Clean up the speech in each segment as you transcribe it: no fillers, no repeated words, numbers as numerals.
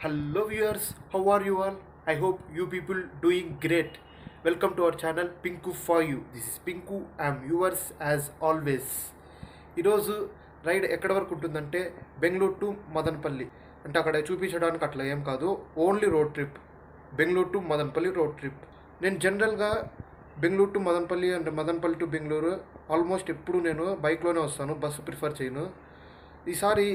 Hello viewers, how are you all? I hope you people doing great. Welcome to our channel Pinku for you. This is Pinku. I am yours as always. ఈరోజు ride ఎక్కడ వరకు ఉంటుందంటే Bengaluru to Madanapalle. అంటే అక్కడ చూపించడానికి అట్లా ఏం కాదు, only road trip. Bengaluru to Madanapalle road trip. నేను జనరల్గా బెంగళూరు టు మదనపల్లి అంటే మదనపల్లి టు బెంగళూరు ఆల్మోస్ట్ ఎప్పుడు నేను బైక్లోనే వస్తాను, బస్సు ప్రిఫర్ చేయను. ఈసారి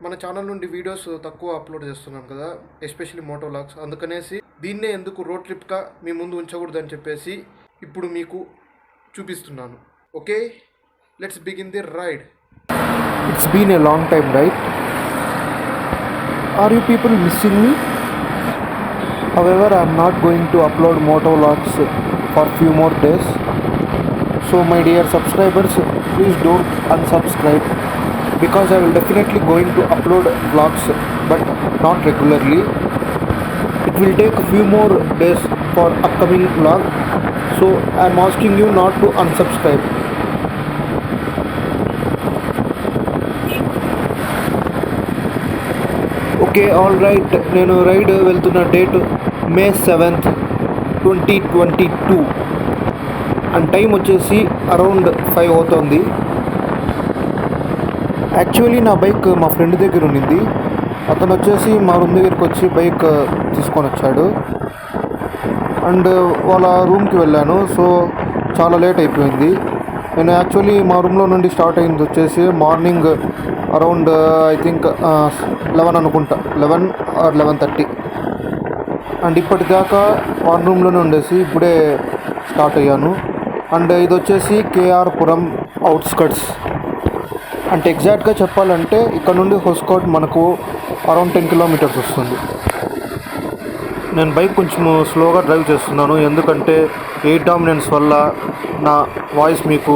మన ఛానల్ నుండి వీడియోస్ తక్కువ అప్లోడ్ చేస్తున్నాం కదా, ఎస్పెషల్లీ మోటో వ్లాగ్స్. అందుకనేసి దీన్నే ఎందుకు రోడ్ ట్రిప్గా మీ ముందు ఉంచకూడదని చెప్పేసి ఇప్పుడు మీకు చూపిస్తున్నాను. Okay, let's begin the ride. It's been a long time, right? Are you people missing me? However, I am not going to upload moto vlogs for few more days. So my dear subscribers, please don't unsubscribe, because I will definitely going to upload vlogs but not regularly. It will take a few more days for upcoming vlog. So I am asking you not to unsubscribe. Okay, all right. నేను ride వెళ్తున్న date May 7th, 2022 and time వచ్చేసి around 5 అవుతుంది. Actually నా bike మా friend దగ్గర ఉన్నింది. అతను వచ్చేసి మా రూమ్ దగ్గరికి వచ్చి బైక్ తీసుకొని వచ్చాడు అండ్ వాళ్ళ రూమ్కి వెళ్ళాను. సో చాలా లేట్ అయిపోయింది. నేను యాక్చువల్లీ మా రూమ్లో నుండి స్టార్ట్ అయింది వచ్చేసి మార్నింగ్ అరౌండ్ ఐ థింక్ 11 అనుకుంటా, 11 or 11:30. అండ్ ఇప్పటిదాకా వన్ రూమ్లోనే ఉండేసి ఇప్పుడే స్టార్ట్ అయ్యాను. అండ్ ఇది వచ్చేసి కేఆర్ పురం అవుట్స్కట్స్. అంటే ఎగ్జాక్ట్గా చెప్పాలంటే ఇక్కడ నుండి హోస్కోట్ మనకు అరౌండ్ 10 kilometers వస్తుంది. నేను బైక్ కొంచెం స్లోగా డ్రైవ్ చేస్తున్నాను, ఎందుకంటే ఎయిర్ డామినెన్స్ వల్ల నా వాయిస్ మీకు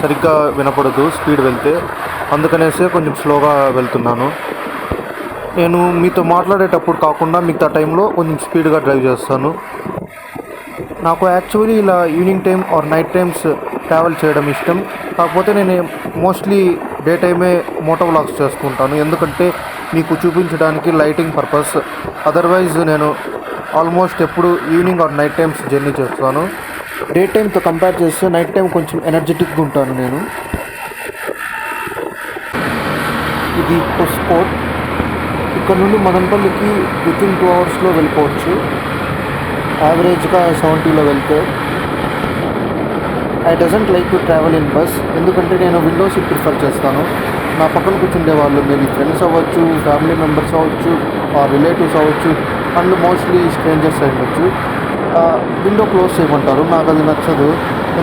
సరిగ్గా వినపడదు స్పీడ్ వెళ్తే. అందుకనేసే కొంచెం స్లోగా వెళ్తున్నాను. నేను మీతో మాట్లాడేటప్పుడు కాకుండా మిగతా టైంలో కొంచెం స్పీడ్గా డ్రైవ్ చేస్తాను. నాకు యాక్చువల్లీ ఇలా evening time or night times travel చేయడం ఇష్టం. కాకపోతే నేను మోస్ట్లీ డే టైమే మోటో వ్లాగ్స్ చేసుకుంటాను, ఎందుకంటే మీకు చూపించడానికి లైటింగ్ పర్పస్. అదర్వైజ్ నేను ఆల్మోస్ట్ ఎప్పుడు evening or night times journey చేస్తాను. డే టైంతో కంపేర్ చేస్తే నైట్ టైం కొంచెం ఎనర్జెటిక్గా ఉంటాను నేను. ఇది హోస్కోట్. ఇక్కడ నుండి మదనపల్లికి వితిన్ 2 hours వెళ్ళిపోవచ్చు, యావరేజ్గా 70లో వెళ్తే. I doesn't like to travel in bus, ఎందుకంటే నేను విండో సీట్ ప్రిఫర్ చేస్తాను. నా పక్కన కూర్చుండే వాళ్ళు మేబీ ఫ్రెండ్స్ అవ్వచ్చు, ఫ్యామిలీ మెంబర్స్ అవ్వచ్చు, రిలేటివ్స్ అవ్వచ్చు, అండ్ మోస్ట్లీ స్ట్రేంజర్స్ అవ్వచ్చు. విండో క్లోజ్ చేయమంటారు. నాకు అది నచ్చదు,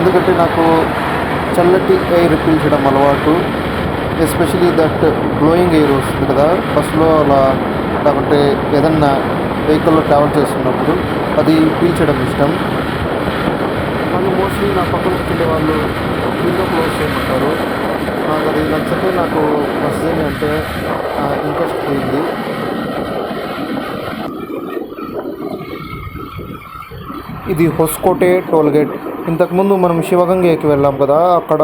ఎందుకంటే నాకు చల్లటి ఎయిర్ పీల్చడం అలవాటు. ఎస్పెషలీ దట్ బ్లోయింగ్ ఎయిర్ వస్తుంది కదా బస్సులో, అలా లేకుంటే ఏదన్నా వెహికల్లో ట్రావెల్ చేస్తున్నప్పుడు అది పీల్చడం ఇష్టం. కానీ మోస్ట్లీ నా పక్కన కూర్చుండే వాళ్ళు విండో క్లోజ్ చేయమంటారు. నాకు అది నచ్చతే నాకు బస్ జర్నీ అంటే ఇంట్రెస్ట్ పోయింది. ఇది హొస్కోటే టోల్ గేట్. ఇంతకుముందు మనం శివగంగకి వెళ్ళాం కదా, అక్కడ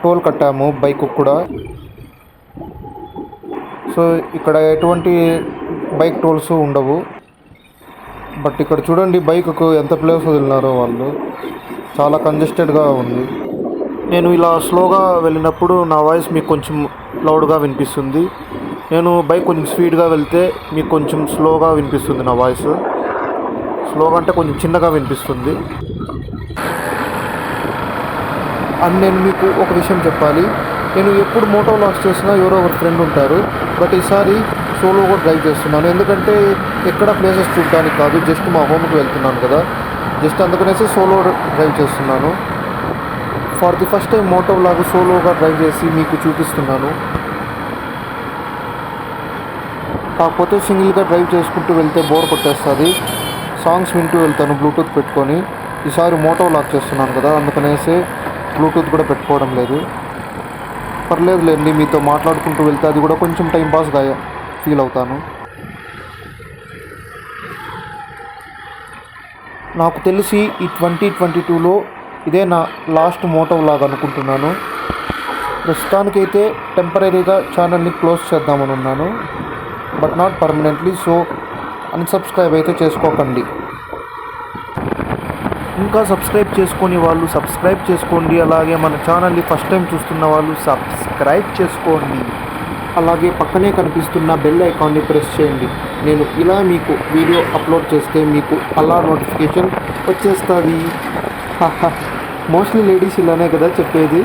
టోల్ కట్టాము బైక్ కూడా. సో ఇక్కడ ఎటువంటి బైక్ టోల్స్ ఉండవు. బట్ ఇక్కడ చూడండి బైక్కు ఎంత ప్లేస్ వదిలినారో వాళ్ళు. చాలా కంజెస్టెడ్గా ఉంది. నేను ఇలా స్లోగా వెళ్ళినప్పుడు నా వాయిస్ మీకు కొంచెం లౌడ్గా వినిపిస్తుంది. నేను బైక్ కొంచెం స్పీడ్గా వెళ్తే మీకు కొంచెం స్లోగా వినిపిస్తుంది నా వాయిస్. స్లోగా అంటే కొంచెం చిన్నగా వినిపిస్తుంది. అండ్ నేను మీకు ఒక విషయం చెప్పాలి. నేను ఎప్పుడు మోటో వ్లాగ్స్ చేసినా ఎవరో ఒక ఫ్రెండ్ ఉంటారు, బట్ ఈసారి సోలోగా డ్రైవ్ చేస్తున్నాను. ఎందుకంటే ఎక్కడ ప్లేసెస్ చూడడానికి కాదు, జస్ట్ మా హోమ్కి వెళ్తున్నాను కదా, జస్ట్ అందుకనేసి సోలో డ్రైవ్ చేస్తున్నాను. For the first time moto vlog సోలోగా డ్రైవ్ చేసి మీకు చూపిస్తున్నాను. కాకపోతే సింగిల్గా డ్రైవ్ చేసుకుంటూ వెళ్తే బోర్ కొట్టేస్తుంది. సాంగ్స్ వింటూ వెళ్తాను బ్లూటూత్ పెట్టుకొని. ఈసారి మోటో వ్లాగ్ చేస్తున్నాను కదా, అందుకనేసి బ్లూటూత్ కూడా పెట్టుకోవడం లేదు. పర్లేదులేండి, మీతో మాట్లాడుకుంటూ వెళ్తే అది కూడా కొంచెం టైంపాస్గా ఫీల్ అవుతాను. నాకు తెలిసి ఈ 2022లో ఇదే నా లాస్ట్ మోటో వ్లాగ్ అనుకుంటున్నాను. ప్రస్తుతానికైతే టెంపరీగా ఛానల్ని క్లోజ్ చేద్దామని ఉన్నాను, but not permanently. So unsubscribe అయితే చేసుకోకండి. ఇంకా సబ్స్క్రైబ్ చేసుకొని వాళ్ళు సబ్స్క్రైబ్ చేసుకోండి. అలాగే మన ఛానల్ని ఫస్ట్ టైం చూస్తున్న వాళ్ళు సబ్స్క్రైబ్ చేసుకోండి. అలాగే పక్కనే కనిపిస్తున్న బెల్ ఐకాన్ని ప్రెస్ చేయండి. నేను ఇలా మీకు వీడియో అప్లోడ్ చేస్తే మీకు అలా నోటిఫికేషన్ వచ్చేస్తుంది. మోస్ట్లీ లేడీస్ ఇలానే కదా చెప్పేది.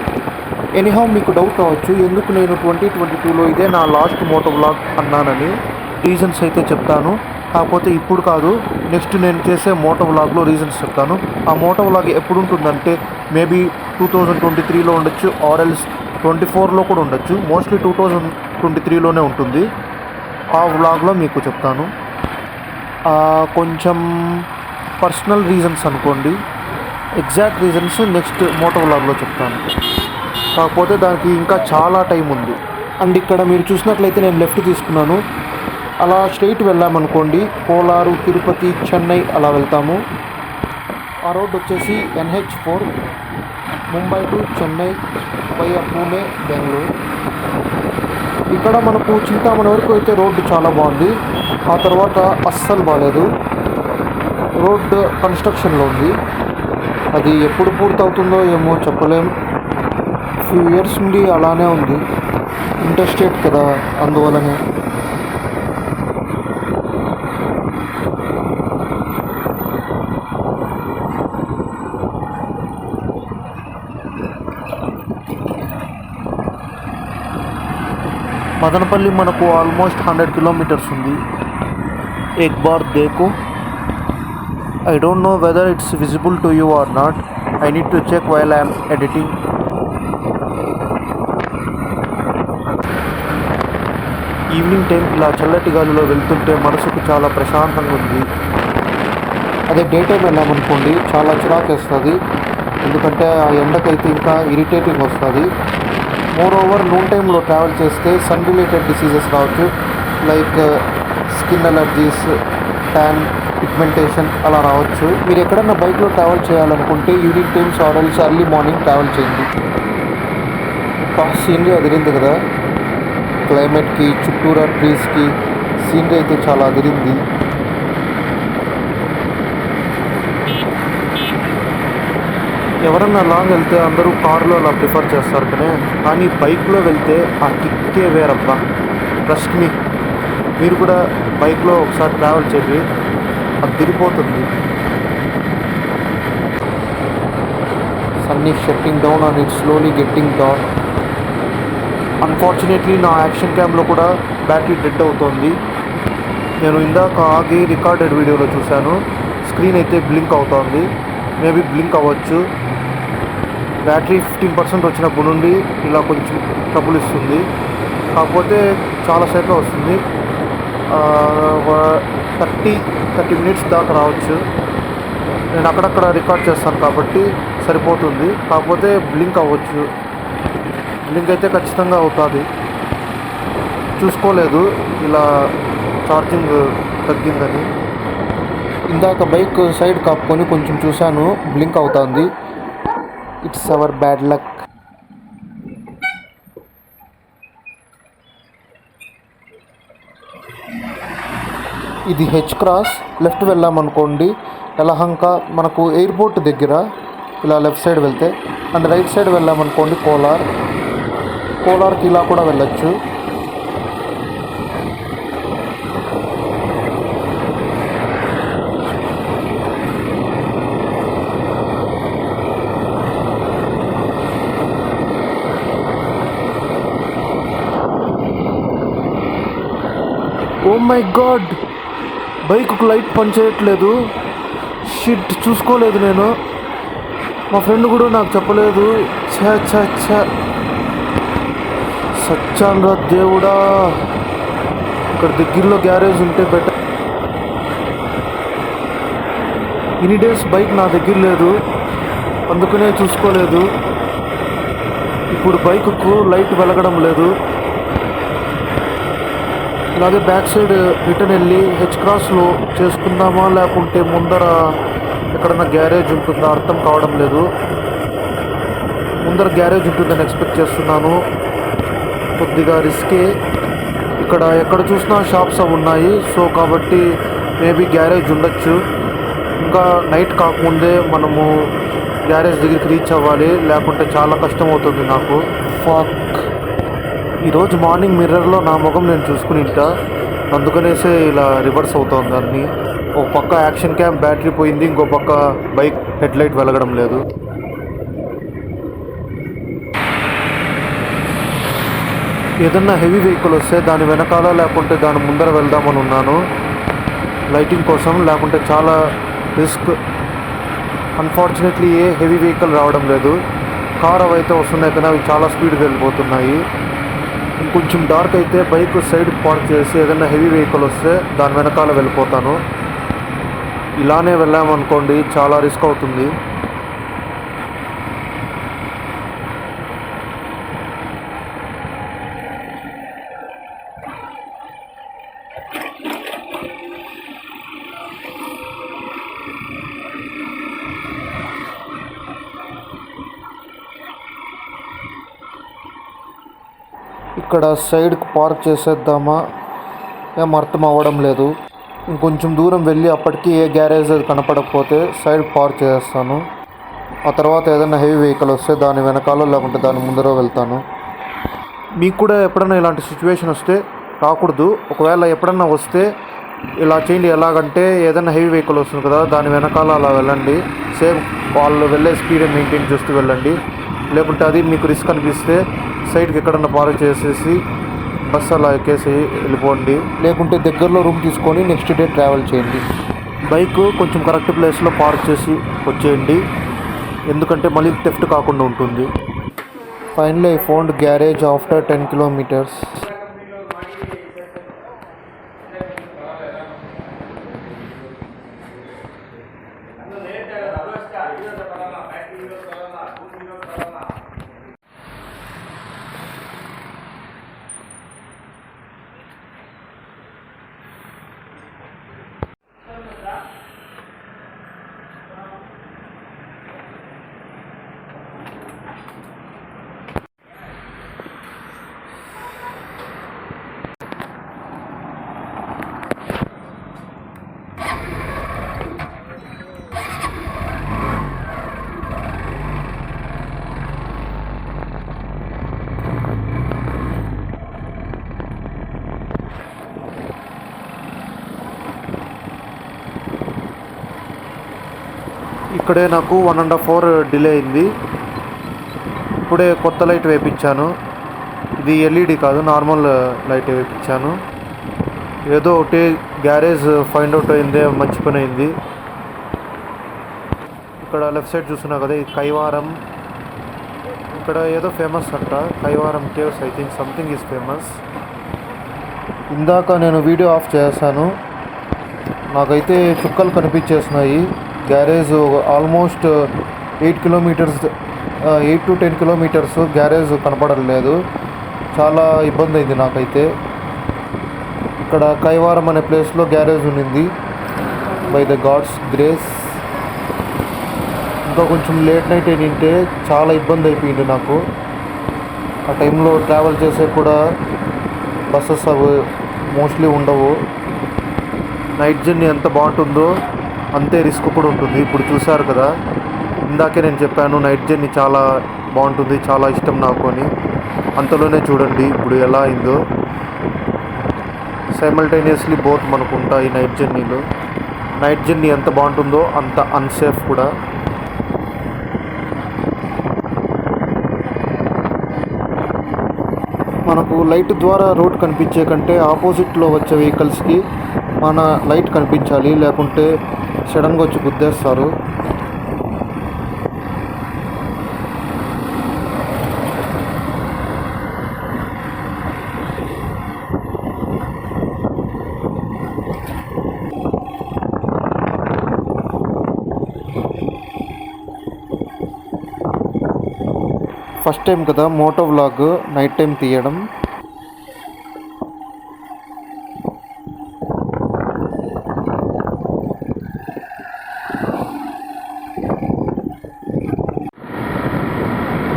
ఎనీహౌ మీకు డౌట్ రావచ్చు ఎందుకు నేను 2022లో ఇదే నా లాస్ట్ మోటో వ్లాగ్ అన్నానని. రీజన్స్ అయితే చెప్తాను, కాకపోతే ఇప్పుడు కాదు, నెక్స్ట్ నేను చేసే మోటో వ్లాగ్లో రీజన్స్ చెప్తాను. ఆ మోటో వ్లాగ్ ఎప్పుడు ఉంటుందంటే మేబీ 2023లో ఉండొచ్చు, ఆర్ఎల్స్ 24లో కూడా ఉండొచ్చు. మోస్ట్లీ 2023లోనే ఉంటుంది. ఆ వ్లాగ్లో మీకు చెప్తాను. కొంచెం పర్సనల్ రీజన్స్ అనుకోండి, ఎగ్జాక్ట్ రీజన్స్ నెక్స్ట్ మోటో వ్లాగ్లో చెప్తాను. కాకపోతే దానికి ఇంకా చాలా టైం ఉంది. అండ్ ఇక్కడ మీరు చూసినట్లయితే నేను లెఫ్ట్ తీసుకున్నాను. అలా స్ట్రైట్ వెళ్ళామనుకోండి కోలారు, తిరుపతి, చెన్నై అలా వెళ్తాము. ఆ రోడ్ వచ్చేసి NH4 Mumbai to Chennai via Pune, Bengaluru. ఇక్కడ మనకు చింతామణి వరకు అయితే రోడ్డు చాలా బాగుంది. ఆ తర్వాత అస్సలు బాగాలేదు. రోడ్డు కన్స్ట్రక్షన్లో ఉంది. అది ఎప్పుడు పూర్తవుతుందో ఏమో చెప్పలేం. ఫ్యూ ఇయర్స్ నుండి అలానే ఉంది. ఇంటర్స్టేట్ కదా, అందువలనే. మదనపల్లి మనకు ఆల్మోస్ట్ 100 కిలోమీటర్స్ ఉంది. ఎక్ bar దేకో. I don't know whether it's visible to you or not. I need to check while I am editing. Evening time ఇలా చల్లటి గాలిలో వెళ్తుంటే మనసుకు చాలా ప్రశాంతంగా ఉంది. అదే డే టైం వెళ్ళామనుకోండి చాలా చిరాకేస్తుంది. ఎందుకంటే ఆ ఎండకైతే ఇంకా ఇరిటేటింగ్ వస్తుంది. మోర్ ఓవర్ నూన్ టైంలో ట్రావెల్ చేస్తే సన్ రిలేటెడ్ డిసీజెస్ రావచ్చు. Like skin allergies, tan, pigmentation అలా రావచ్చు. మీరు ఎక్కడన్నా బైక్లో ట్రావెల్ చేయాలనుకుంటే evening times or else early morning travel చేయండి. సీనరీ అదిరింది కదా, క్లైమేట్కి, చుట్టూరా ట్రీస్కి సీనరీ అయితే చాలా అదిరింది. ఎవరన్నా లాంగ్ వెళ్తే అందరూ కారులో అలా ప్రిఫర్ చేస్తారు కానీ బైక్లో వెళ్తే ఆ కిక్కే వేరబ్బా. ట్రస్ట్ మీ, మీరు కూడా బైక్లో ఒకసారి ట్రావెల్ చేయండి, అది తిరిగిపోతుంది. Sun is shutting down and it's slowly getting dark. Unfortunately నా యాక్షన్ క్యామ్లో కూడా బ్యాటరీ డెడ్ అవుతోంది. నేను ఇందాక ఆగి రికార్డెడ్ వీడియోలో చూశాను, స్క్రీన్ అయితే బ్లింక్ అవుతోంది. మేబీ బ్లింక్ అవ్వచ్చు. బ్యాటరీ 15% వచ్చినప్పటి నుండి ఇలా కొంచెం ట్రబుల్ ఇస్తుంది. కాకపోతే చాలాసేపు వస్తుంది. 30 మినిట్స్ దాకా రావచ్చు. నేను అక్కడక్కడ రికార్డ్ చేస్తాను కాబట్టి సరిపోతుంది. కాకపోతే బ్లింక్ అవ్వచ్చు. బ్లింక్ అయితే ఖచ్చితంగా అవుతుంది. చూసుకోలేదు ఇలా ఛార్జింగ్ తగ్గిందని. ఇందాక బైక్ సైడ్ కాపుకొని కొంచెం చూశాను, బ్లింక్ అవుతుంది. It's our bad luck. ఇది హెచ్ క్రాస్. లెఫ్ట్ వెళ్ళామనుకోండి యలహంక, మనకు ఎయిర్పోర్ట్ దగ్గర ఇలా లెఫ్ట్ సైడ్ వెళ్తే. అండ్ రైట్ సైడ్ వెళ్ళామనుకోండి కోలార్కి ఇలా కూడా వెళ్ళచ్చు. ఓ మై గాడ్, బైక్కు లైట్ పనిచేయట్లేదు. షిట్, చూసుకోలేదు నేను. మా ఫ్రెండ్ కూడా నాకు చెప్పలేదు. సచ్చాంగా దేవుడా, ఇక్కడ దగ్గరలో గ్యారేజ్ ఉంటే బెటర్. ఇన్ని డేస్ బైక్ నా దగ్గర లేదు, అందుకనే చూసుకోలేదు. ఇప్పుడు బైక్కు లైట్ వెలగడం లేదు. అలాగే బ్యాక్ సైడ్ రిటర్న్ వెళ్ళి హెచ్ క్రాస్లో చేసుకుందామా లేకుంటే ముందర ఎక్కడన్నా గ్యారేజ్ ఉంటుందా అర్థం కావడం లేదు. ముందర గ్యారేజ్ ఉంటుందని ఎక్స్పెక్ట్ చేస్తున్నాను. కొద్దిగా రిస్కే. ఇక్కడ ఎక్కడ చూసినా షాప్స్ అవి ఉన్నాయి. సో కాబట్టి మేబీ గ్యారేజ్ ఉండొచ్చు. ఇంకా నైట్ కాకముందే మనము గ్యారేజ్ దగ్గరికి రీచ్ అవ్వాలి, లేకుంటే చాలా కష్టం అవుతుంది నాకు. ఫక్, ఈరోజు మార్నింగ్ మిర్రర్లో నా ముఖం నేను చూసుకుని ఉంటా, అందుకనేసే ఇలా రివర్స్ అవుతుంది అన్నీ. ఒక పక్క యాక్షన్ క్యామ్ బ్యాటరీ పోయింది, ఇంకో పక్క బైక్ హెడ్లైట్ వెలగడం లేదు. ఏదన్నా హెవీ వెహికల్ వస్తే దాని వెనకాల లేకుంటే దాని ముందర వెళ్దామని ఉన్నాను లైటింగ్ కోసం, లేకుంటే చాలా రిస్క్. అన్ఫార్చునేట్లీ ఏ హెవీ వెహికల్ రావడం లేదు. కార్ అవైతే వస్తున్నాయి కానీ అవి చాలా స్పీడ్గా వెళ్ళిపోతున్నాయి. ఇంకొంచెం డార్క్ అయితే బైక్ సైడ్ పార్క్ చేసి ఏదైనా హెవీ వెహికల్ వస్తే దాని వెనకాల వెళ్ళిపోతాను. ఇలానే వెళ్ళామనుకోండి చాలా రిస్క్ అవుతుంది. ఇక్కడ సైడ్కి పార్క్ చేసేద్దామా ఏం అర్థం అవ్వడం లేదు. ఇంకొంచెం దూరం వెళ్ళి అప్పటికి ఏ గ్యారేజ్ అది కనపడకపోతే సైడ్ పార్క్ చేస్తాను. ఆ తర్వాత ఏదైనా హెవీ వెహికల్ వస్తే దాని వెనకాల లేకుంటే దాని ముందర వెళ్తాను. మీకు కూడా ఎప్పుడన్నా ఇలాంటి సిచ్యువేషన్ వస్తే రాకూడదు. ఒకవేళ ఎప్పుడన్నా వస్తే ఇలా చేయండి. ఎలాగంటే ఏదైనా హెవీ వెహికల్ వస్తుంది కదా, దాని వెనకాల అలా వెళ్ళండి. సేమ్ వాళ్ళు వెళ్ళే స్పీడ్ మెయింటైన్ చేస్తూ వెళ్ళండి. లేకుంటే అది మీకు రిస్క్ అనిపిస్తే సైడ్కి ఎక్కడన్నా పార్క్ చేసేసి బస్సు అలా ఎక్కేసి వెళ్ళిపోండి. లేకుంటే దగ్గరలో రూమ్ తీసుకొని నెక్స్ట్ డే ట్రావెల్ చేయండి. బైక్ కొంచెం కరెక్ట్ ప్లేస్లో పార్క్ చేసి వచ్చేయండి, ఎందుకంటే మళ్ళీ థెఫ్ట్ కాకుండా ఉంటుంది. Finally I found garage after 10 kilometers. ఇక్కడే నాకు 1.5 hour డిలే అయింది. ఇప్పుడే కొత్త లైట్ వేయించాను. ఇది ఎల్ఈడి కాదు, నార్మల్ లైట్ వేయించాను. ఏదో ఒకటి గ్యారేజ్ ఫైండ్ అవుట్ అయిందే, మంచి పని అయింది. ఇక్కడ లెఫ్ట్ సైడ్ చూస్తున్నా కదా, ఇది కైవారం. ఇక్కడ ఏదో ఫేమస్ అంట, Kaivaram caves. I think something is famous. ఇందాక నేను వీడియో ఆఫ్ చేశాను, నాకైతే చుక్కలు కనిపించేస్తున్నాయి. Garage almost 8 to 10 kilometers garage కనపడలేదు. చాలా ఇబ్బంది అయింది నాకైతే. ఇక్కడ కైవారం అనే ప్లేస్లో గ్యారేజ్ ఉన్నింది బై ద గాడ్స్ గ్రేస్. ఇంకా కొంచెం లేట్ నైట్ ఏంటంటే చాలా ఇబ్బంది అయిపోయింది నాకు. ఆ టైంలో ట్రావెల్ చేసే కూడా బస్సెస్ అవి మోస్ట్లీ ఉండవు. నైట్ జర్నీ ఎంత బాగుంటుందో అంతే రిస్క్ కూడా ఉంటుంది. ఇప్పుడు చూశారు కదా, ఇందాకే నేను చెప్పాను నైట్ జర్నీ చాలా బాగుంటుంది, చాలా ఇష్టం నాకు అని. అంతలోనే చూడండి ఇప్పుడు ఎలా అయిందో. సైమల్టేనియస్లీ బోత్ మనకు ఉంటాయి నైట్ జర్నీలో. నైట్ జర్నీ ఎంత బాగుంటుందో అంత అన్సేఫ్ కూడా. మనకు లైట్ ద్వారా రోడ్ కనిపించే కంటే ఆపోజిట్లో వచ్చే వెహికల్స్కి మన లైట్ కనిపించాలి, లేకుంటే సడన్గా వచ్చి గుద్దేస్తారు. ఫస్ట్ టైం కదా మోటో వ్లాగ్ నైట్ టైం తీయడం.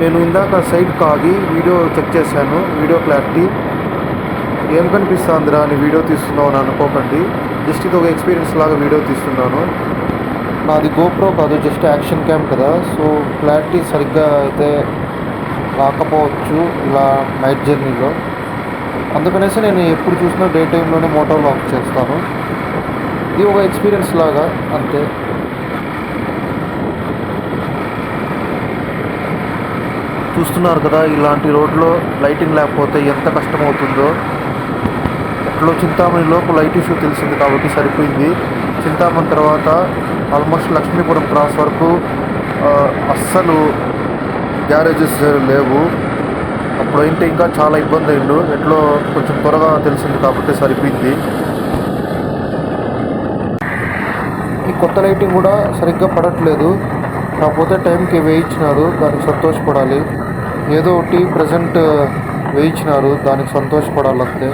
నేను ఇందాక సైడ్కి ఆగి వీడియో చెక్ చేశాను, వీడియో క్లారిటీ. ఏం కనిపిస్తుందిరా అని వీడియో తీస్తున్నావు అని అనుకోకండి. జస్ట్ ఇది ఒక ఎక్స్పీరియన్స్ లాగా వీడియో తీస్తున్నాను. నాది గోప్రో కాదు, జస్ట్ యాక్షన్ క్యామ్ కదా, సో క్లారిటీ సరిగ్గా అయితే రాకపోవచ్చు ఇలా నైట్ జర్నీలో. అందుకనేసి నేను ఎప్పుడు చూసినా డే టైంలోనే మోటో వ్లాగ్ చేస్తాను. ఇది ఒక ఎక్స్పీరియన్స్ లాగా అంతే. చూస్తున్నారు కదా, ఇలాంటి రోడ్లో లైటింగ్ లేకపోతే ఎంత కష్టమవుతుందో. ఎట్లో చింతామణిలోపు లైట్ ఇష్యూ తెలిసింది కాబట్టి సరిపోయింది. చింతామణి తర్వాత ఆల్మోస్ట్ లక్ష్మీపురం క్రాస్ వరకు అస్సలు గ్యారేజెస్ లేవు. అప్పుడైతే ఇంకా చాలా ఇబ్బంది అయిండు. ఎట్లో కొంచెం త్వరగా తెలిసింది కాబట్టి సరిపోయింది. ఈ కొత్త లైటింగ్ కూడా సరిగ్గా పడట్లేదు, కాకపోతే టైంకి వేయించినారు, దానికి సంతోషపడాలి. ఏదో ఒకటి ప్రజెంట్ వేయించినారు, దానికి సంతోషపడాలంతే.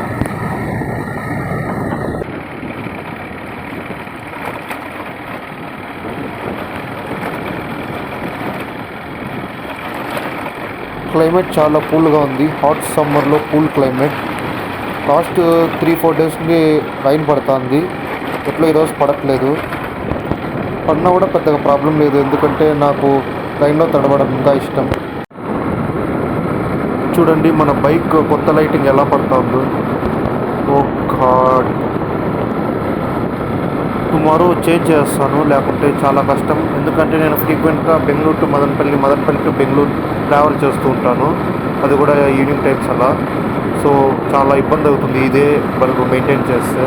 క్లైమేట్ చాలా కూల్గా ఉంది. హాట్ సమ్మర్లో కూల్ క్లైమేట్. లాస్ట్ 3-4 డేస్ నుండి రైన్ పడుతుంది. ఎట్లా ఈరోజు పడట్లేదు. పడినా కూడా పెద్దగా ప్రాబ్లం లేదు, ఎందుకంటే నాకు రైన్లో తడవడం ఇంకా ఇష్టం. చూడండి మన బైక్ కొత్త లైటింగ్ ఎలా పడుతుందో. ఓ గాడ్, టుమారో చేంజ్ చేస్తాను, లేకుంటే చాలా కష్టం. ఎందుకంటే నేను ఫ్రీక్వెంట్గా Bengaluru to Madanapalle to Bengaluru travel చేస్తూ ఉంటాను, అది కూడా ఈవినింగ్ టైమ్స్ అలా. సో చాలా ఇబ్బంది అవుతుంది ఇదే బల్బ్ మెయింటైన్ చేస్తే.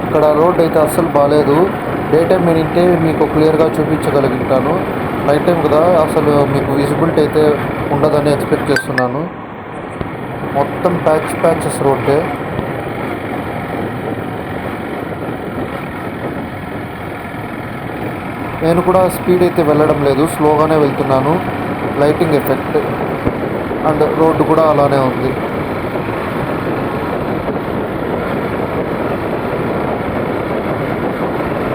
ఇక్కడ రోడ్ అయితే అస్సలు బాగాలేదు. డే టైం నేనంటే మీకు క్లియర్గా చూపించగలుగుతాను, నైట్ టైం కదా అసలు మీకు విజిబిలిటీ అయితే ఉండదని ఎక్స్పెక్ట్ చేస్తున్నాను. మొత్తం ప్యాచెస్ రోడ్డే. నేను కూడా స్పీడ్ అయితే వెళ్ళడం లేదు, స్లోగానే వెళ్తున్నాను. లైటింగ్ ఎఫెక్ట్ అండ్ రోడ్డు కూడా అలానే ఉంది.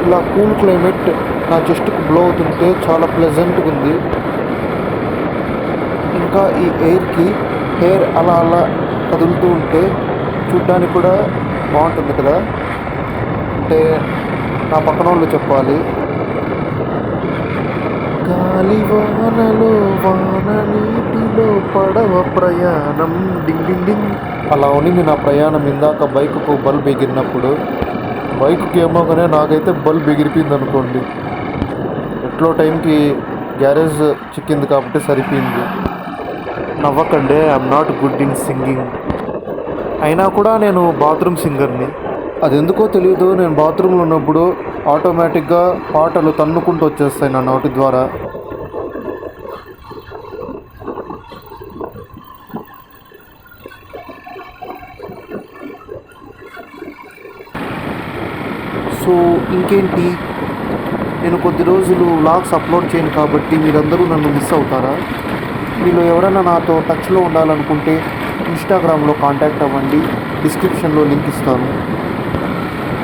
ఇలా కూల్ క్లైమేట్ నా చెస్ట్కి బ్లో అవుతుంటే చాలా ప్లెజెంట్గా ఉంది. ఇంకా ఈ ఎయిర్కి హెయిర్ అలా అలా కదులుతూ ఉంటే చూడ్డానికి కూడా బాగుంటుంది కదా. అంటే నా పక్కన వాళ్ళు చెప్పాలి. గాలి వానలో వాన నీటిలో పడవ ప్రయాణం డింగ్ డింగ్ డింగ్ అలా ఉన్నింది నా ప్రయాణం. ఇందాక బైక్కు బల్బ్ ఎగిరినప్పుడు, బైక్కి ఏమో కానీ నాకైతే బల్బ్ ఎగిరిపోయింది అనుకోండి. ఎట్లో టైంకి గ్యారేజ్ చిక్కింది కాబట్టి సరిపోయింది. నవ్వకండి, I'm not good in singing. అయినా కూడా నేను బాత్రూమ్ సింగర్ని. అది ఎందుకో తెలియదు, నేను బాత్రూంలో ఉన్నప్పుడు ఆటోమేటిక్గా పాటలు తన్నుకుంటూ వచ్చేస్తాయి నా నోటి ద్వారా. సో ఇంకేంటి, నేను కొద్ది రోజులు వ్లాగ్స్ అప్లోడ్ చేయను కాబట్టి మీరందరూ నన్ను మిస్ అవుతారా? మీలో ఎవరైనా నాతో టచ్లో ఉండాలనుకుంటే ఇన్స్టాగ్రామ్లో కాంటాక్ట్ అవ్వండి, డిస్క్రిప్షన్లో లింక్ ఇస్తాను.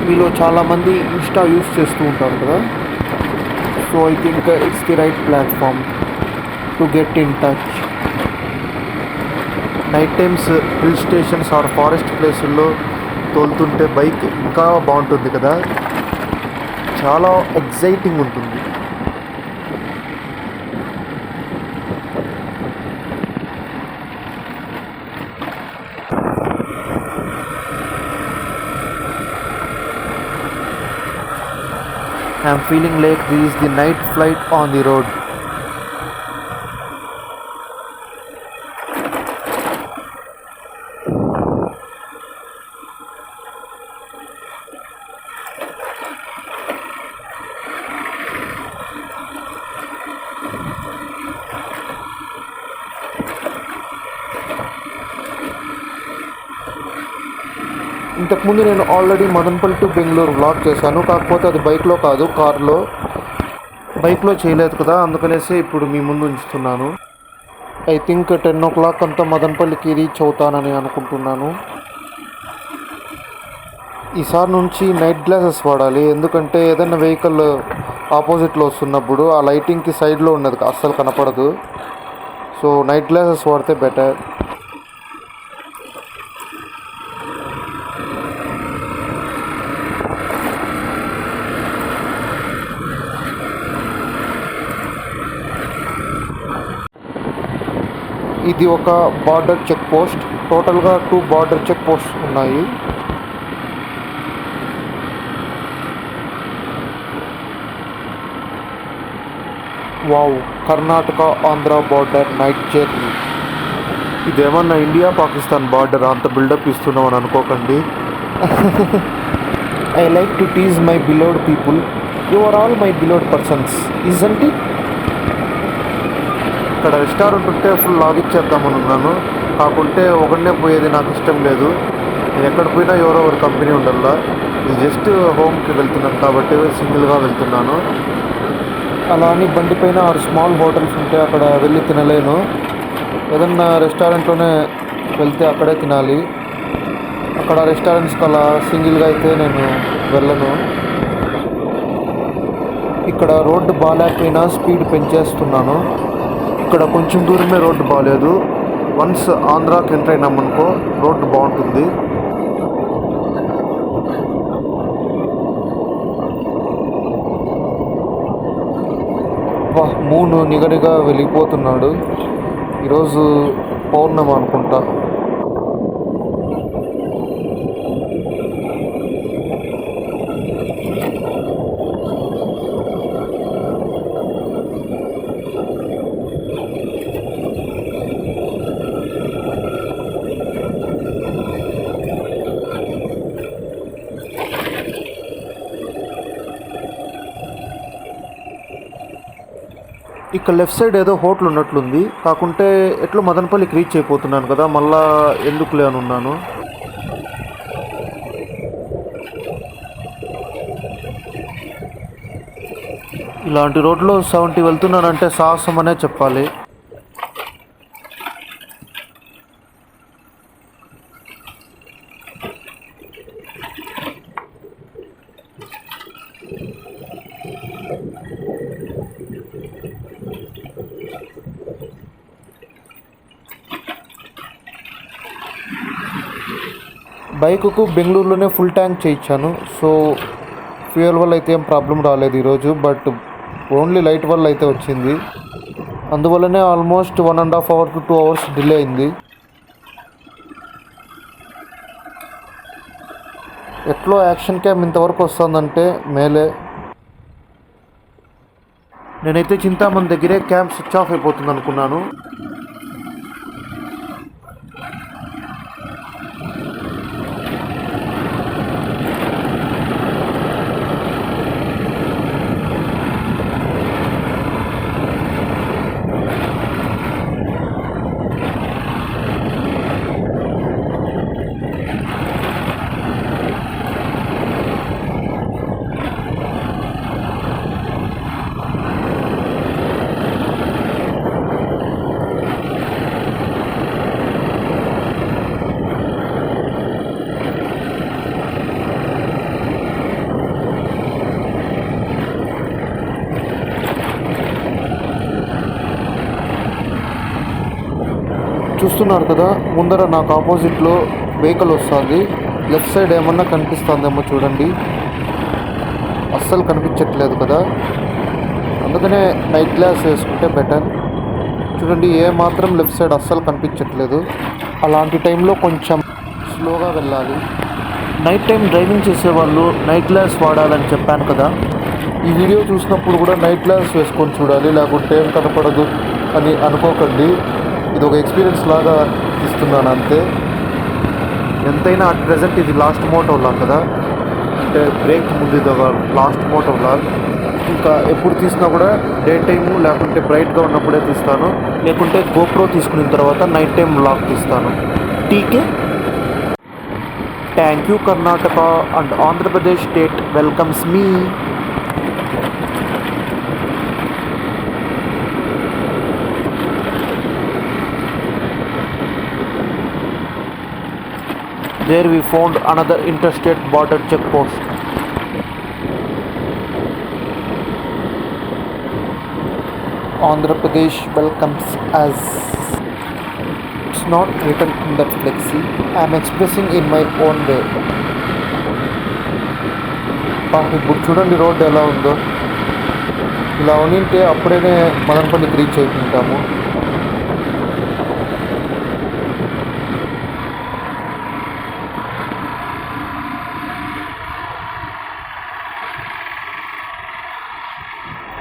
మీలో చాలామంది ఇన్స్టా యూస్ చేస్తూ ఉంటారు కదా, so I think it's the right platform to get in touch. Night times hill stations or forest ప్లేసుల్లో తోలుతుంటే బైక్ ఇంకా బాగుంటుంది కదా, చాలా ఎగ్జైటింగ్ ఉంటుంది. I'm feeling like this is the night flight on the road. ఇంతకుముందు నేను already Madanapalle to Bengaluru vlog చేశాను, కాకపోతే అది బైక్లో కాదు, కార్లో. బైక్లో చేయలేదు కదా, అందుకనేసి ఇప్పుడు మీ ముందు ఉంచుతున్నాను. ఐ థింక్ 10 o'clock అంతా మదనపల్లికి రీచ్ అవుతానని అనుకుంటున్నాను. ఈసారి నుంచి నైట్ గ్లాసెస్ వాడాలి, ఎందుకంటే ఏదైనా వెహికల్ ఆపోజిట్లో వస్తున్నప్పుడు ఆ లైటింగ్కి సైడ్లో ఉన్నది అస్సలు కనపడదు. సో నైట్ గ్లాసెస్ వాడితే బెటర్. ఇది ఒక బార్డర్ చెక్ పోస్ట్. టోటల్గా 2 బార్డర్ చెక్ పోస్ట్ ఉన్నాయి. Wow, Karnataka Andhra border night journey. ఇదేమన్నా ఇండియా పాకిస్తాన్ బార్డర్ అంత బిల్డప్ ఇస్తున్నాం అని అనుకోకండి. I like to tease my beloved people. You are all my beloved persons, isn't it? ఇక్కడ రెస్టారెంట్ ఉంటే ఫుల్ లాగిచ్చేద్దామని ఉన్నాను. కాకుంటే ఒకనే పోయేది నాకు ఇష్టం లేదు. నేను ఎక్కడ పోయినా ఎవరో ఒకరు కంపెనీ ఉండాలా. ఇది జస్ట్ హోమ్కి వెళ్తున్నాను కాబట్టి సింగిల్గా వెళ్తున్నాను. అలా అని బండి పైన 6 స్మాల్ హోటల్స్ ఉంటే అక్కడ వెళ్ళి తినలేను. ఏదన్నా రెస్టారెంట్లోనే వెళ్తే అక్కడే తినాలి. అక్కడ రెస్టారెంట్స్కి అలా సింగిల్గా అయితే నేను వెళ్ళను. ఇక్కడ రోడ్డు బాగాలేకపోయినా స్పీడ్ పెంచేస్తున్నాను. ఇక్కడ కొంచెం దూరమే రోడ్డు బాగాలేదు. వన్స్ ఆంధ్రాకి ఎంటర్ అయినామనుకో రోడ్డు బాగుంటుంది. మూను నిగనిగా వెళ్ళిపోతున్నాడు. ఈరోజు పౌర్ణమి అనుకుంటా. ఇక్కడ లెఫ్ట్ సైడ్ ఏదో హోటల్ ఉన్నట్లుంది. కాకుంటే ఎట్లా మదనపల్లికి రీచ్ అయిపోతున్నాను కదా, మళ్ళా ఎందుకులే అని ఉన్నాను. ఇలాంటి రోడ్లో 70 వెళ్తున్నానంటే సాహసం అనే చెప్పాలి. బైకుకు బెంగళూరులోనే ఫుల్ ట్యాంక్ చేయించాను. సో ఫ్యూయల్ వల్ల అయితే ఏం ప్రాబ్లం రాలేదు ఈరోజు. బట్ ఓన్లీ లైట్ వల్ల అయితే వచ్చింది. అందువల్లనే almost 1.5 hours to 2 hours delay అయింది. ఎట్లో యాక్షన్ క్యామ్ ఇంతవరకు వస్తుందంటే మేలే. నేనైతే చింతామణి దగ్గరే క్యామ్ స్విచ్ ఆఫ్ అయిపోతుంది అనుకున్నాను. చూస్తున్నారు కదా, ముందర నాకు ఆపోజిట్లో వెహికల్ వస్తుంది. లెఫ్ట్ సైడ్ ఏమన్నా కనిపిస్తుందేమో చూడండి. అస్సలు కనిపించట్లేదు కదా, అందుకనే నైట్ గ్లాస్ వేసుకుంటే బెటర్. చూడండి, ఏ మాత్రం లెఫ్ట్ సైడ్ అస్సలు కనిపించట్లేదు. అలాంటి టైంలో కొంచెం స్లోగా వెళ్ళాలి. నైట్ టైం డ్రైవింగ్ చేసేవాళ్ళు నైట్ గ్లాస్ వాడాలని చెప్పాను కదా. ఈ వీడియో చూసినప్పుడు కూడా నైట్ గ్లాస్ వేసుకొని చూడాలి, లేకుంటే ఏం కనపడదు అని అనుకోకండి. ఇది ఒక ఎక్స్పీరియన్స్ లాగా ఇస్తున్నాను అంతే. ఎంతైనా అట్ ప్రెజెంట్ ఇది లాస్ట్ మోటో వ్లాగ్ కదా, అంటే బ్రేక్ ముందు ఇది ఒక లాస్ట్ మోటో వ్లాగ్. ఇంకా ఎప్పుడు తీసినా కూడా డే టైము లేకుంటే బ్రైట్గా ఉన్నప్పుడే తీస్తాను, లేకుంటే గోప్రో తీసుకున్న తర్వాత నైట్ టైం వ్లాగ్ తీస్తాను. టీకే. Thank you Karnataka and Andhra Pradesh state welcomes me. There we found another interstate border checkpost. Andhra Pradesh welcomes us. It's not written in that flexi. I'm expressing in my own way. ఇప్పుడు చూడండి road ఎలా ఉందో. ఇలా ఉనింటే అప్పుడే మదనపల్లికి reach అయిపోయింటాము.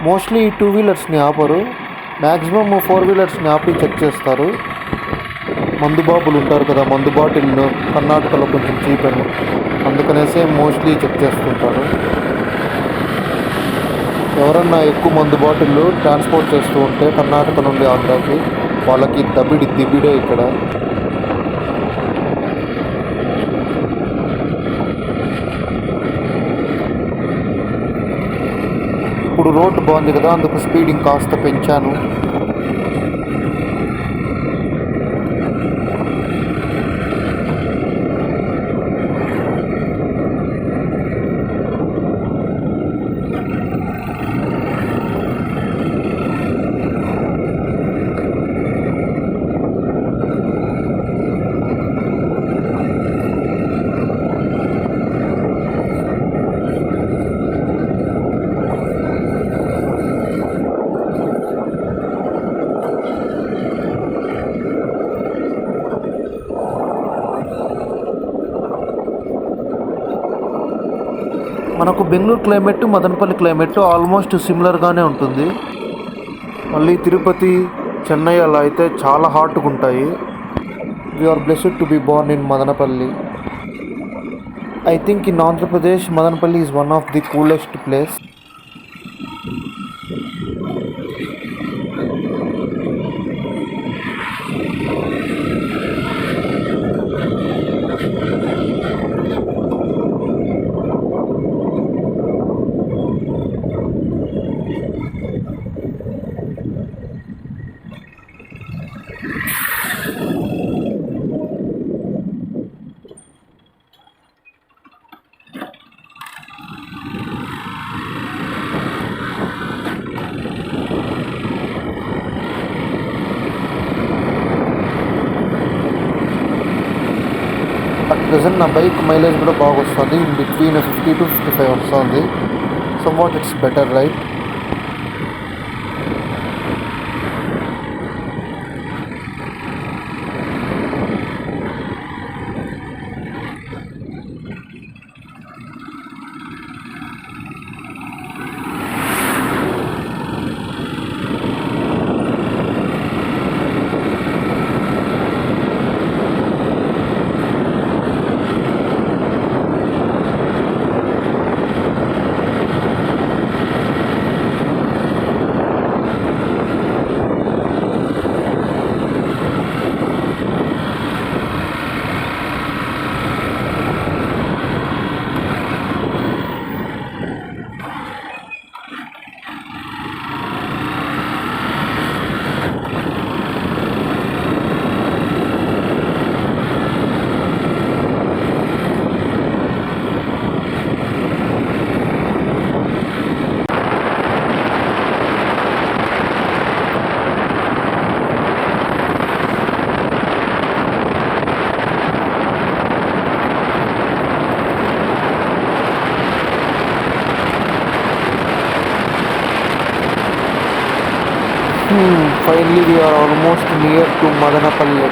Mostly ఈ 2 వీలర్స్ని ఆపరు, maximum 4 వీలర్స్ని ఆపి check చేస్తారు. మందు బాబులు ఉంటారు కదా, మందు బాటిల్ను కర్ణాటకలో కొంచెం చీప్ అని, అందుకనేసే మోస్ట్లీ చెక్ చేస్తుంటారు. ఎవరన్నా ఎక్కువ మందు బాటిళ్ళు ట్రాన్స్పోర్ట్ చేస్తూ ఉంటే కర్ణాటక నుండి ఆంధ్రాకి, వాళ్ళకి దిబిడే ఇక్కడ. ఇప్పుడు రోడ్డు బాగుంది కదా, అందుకు స్పీడ్ ఇంకాస్త పెంచాను. మనకు Bengaluru climate, Madanapalle climate almost సిమిలర్గానే ఉంటుంది. మళ్ళీ తిరుపతి, చెన్నై అలా అయితే చాలా హాట్గా ఉంటాయి. We are blessed to be born in Madanapalle. I think in Andhra Pradesh Madanapalle is one of the coolest place. At present నా బైక్ మైలేజ్ కూడా బాగా వస్తుంది, ఇన్ బిట్వీన్ 50 to 55 వస్తుంది. Some what it's better right. Finally, we are almost near to Madanapalli.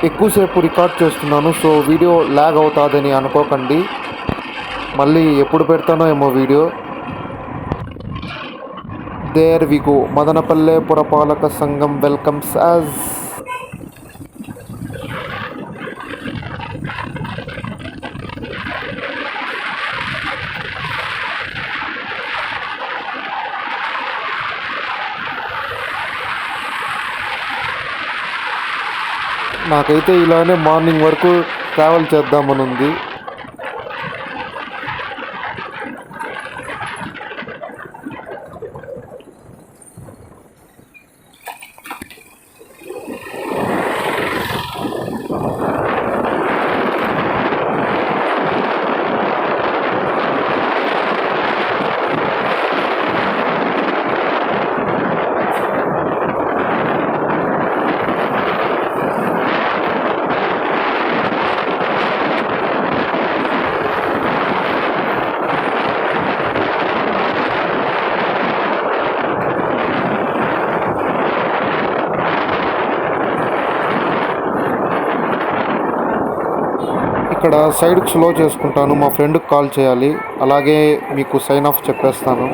ఎక్కువసేపు record చేస్తున్నాను, so video lag అవుతుందని అనుకోకండి. మళ్ళీ ఎప్పుడు పెడతానో ఏమో video. There we go. Madanapalle పురపాలక సంఘం వెల్కమ్స్ అస్. నాకైతే ఇలానే మార్నింగ్ వరకు ట్రావెల్ చేద్దామని ఉంది. ఇక్కడ సైడ్కి స్లో చేసుకుంటాను, మా ఫ్రెండ్కి కాల్ చేయాలి, అలాగే మీకు సైన్ ఆఫ్ చెప్పేస్తాను.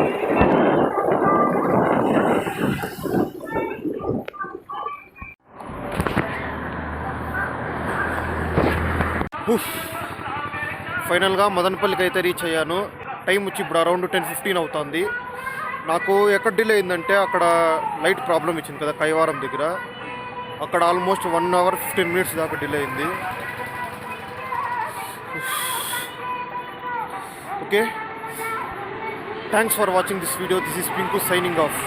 ఫైనల్గా మదనపల్లికి అయితే రీచ్ అయ్యాను. టైం వచ్చి ఇప్పుడు అరౌండ్ 10:15 అవుతుంది. నాకు ఎక్కడ డిలే అయిందంటే అక్కడ లైట్ ప్రాబ్లం ఇచ్చింది కదా కైవారం దగ్గర, అక్కడ ఆల్మోస్ట్ 1 అవర్ 15 మినిట్స్ దాకా డిలే అయింది. Okay, thanks for watching this video. This is pink signing off.